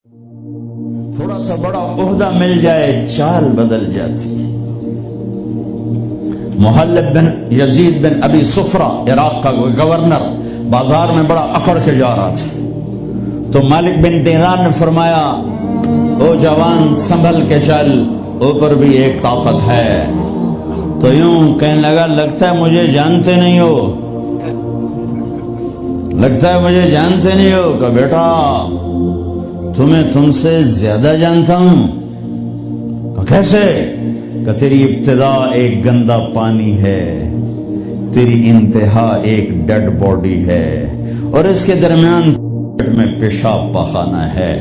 تھوڑا سا بڑا عہدہ مل جائے چال بدل جاتی. محلب بن یزید بن ابی صفرہ عراق کا گورنر بازار میں بڑا اکڑ کے جا رہا تھا تو مالک بن دینار نے فرمایا او جوان سنبھل کے چل، اوپر بھی ایک طاقت ہے. تو یوں کہنے لگا لگتا ہے مجھے جانتے نہیں ہو، لگتا ہے مجھے جانتے نہیں ہو. کہ بیٹا تمہیں تم سے زیادہ جانتا ہوں. کہ کیسے؟ کہ تیری ابتدا ایک گندا پانی ہے، تیری انتہا ایک ڈیڈ باڈی ہے، اور اس کے درمیان میں پیشاب پخانہ ہے.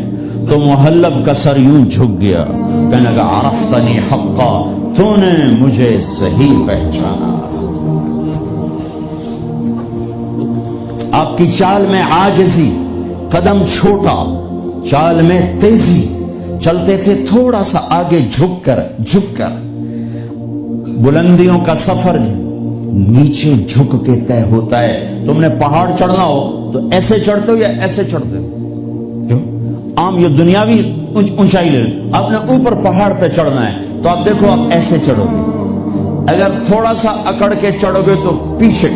تو محلب کا سر یوں جھک گیا، کہنے لگا عرفتنی حقا، تو نے مجھے صحیح پہچانا. آپ کی چال میں عاجزی، قدم چھوٹا، چال میں تیزی، چلتے تھے تھوڑا سا آگے جھک کر. بلندیوں کا سفر نیچے جھک کے طے ہوتا ہے. تم نے پہاڑ چڑھنا ہو تو ایسے چڑھتے ہو یا ایسے چڑھتے ہو؟ کیوں؟ عام یہ دنیاوی اونچائی لے لو، آپ نے اوپر پہاڑ پہ چڑھنا ہے تو آپ دیکھو آپ ایسے چڑھو گے. اگر تھوڑا سا اکڑ کے چڑھو گے تو پیچھے.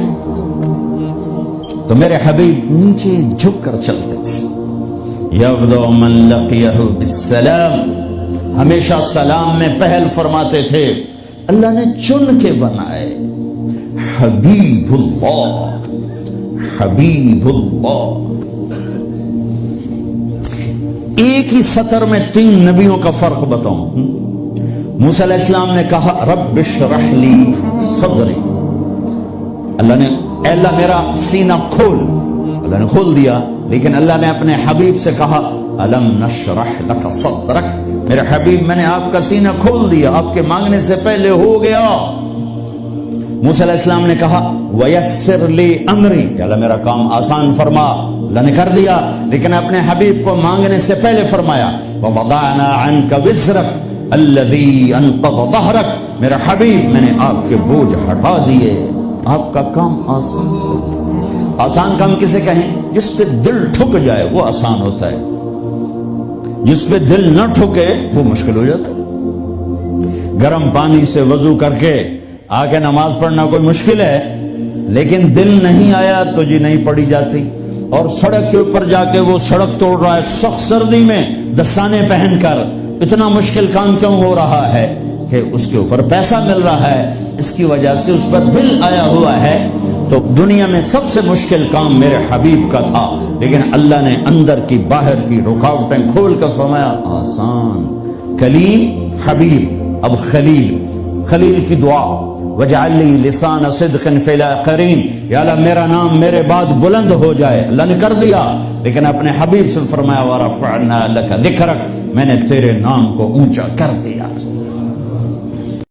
تو میرے حبیب نیچے جھک کر چلتے تھے. یبدأ من لقیہ بالسلام، ہمیشہ سلام میں پہل فرماتے تھے. اللہ نے چن کے بنائے حبیب اللہ، حبیب اللہ. ایک ہی سطر میں 3 نبیوں کا فرق بتاؤں. موسیٰ علیہ السلام نے کہا رب اشرح لی صدری، اللہ نے اے اللہ میرا سینہ کھول، اللہ نے کھول دیا. لیکن اللہ نے اپنے حبیب سے کہا الم نشرح لک صدرک، میرے حبیب میں نے آپ کا سینہ کھول دیا، آپ کے مانگنے سے پہلے ہو گیا. موسیٰ علیہ السلام نے کہا ویسر لی امری، اللہ میرا کام آسان فرما، اللہ نے کر دیا. لیکن اپنے حبیب کو مانگنے سے پہلے فرمایا ووضعنا عنک وزرک الذی انقض ظہرک، میرا حبیب میں نے آپ کے بوجھ ہٹا دیے، آپ کا کام آسان. آسان کام کسے کہیں؟ جس پہ دل ٹھک جائے وہ آسان ہوتا ہے، جس پہ دل نہ ٹھکے وہ مشکل ہو جاتا ہے. گرم پانی سے وضو کر کے آ کے نماز پڑھنا کوئی مشکل ہے، لیکن دل نہیں آیا تو جی نہیں پڑھی جاتی. اور سڑک کے اوپر جا کے وہ سڑک توڑ رہا ہے سخت سردی میں دستانے پہن کر، اتنا مشکل کام کیوں ہو رہا ہے؟ کہ اس کے اوپر پیسہ مل رہا ہے، اس کی وجہ سے اس پر دل آیا ہوا ہے. تو دنیا میں سب سے مشکل کام میرے حبیب کا تھا، لیکن اللہ نے اندر کی باہر کی رکاوٹیں کھول کر فرمایا آسان. کلیم حبیب، اب خلیل. خلیل کی دعا وجعل لی لسان صدق فی الاخرین، یا اللہ میرا نام میرے بعد بلند ہو جائے. اللہ نے کر دیا، لیکن اپنے حبیب سے فرمایا ورفعنا لک ذکرک، میں نے تیرے نام کو اونچا کر دیا.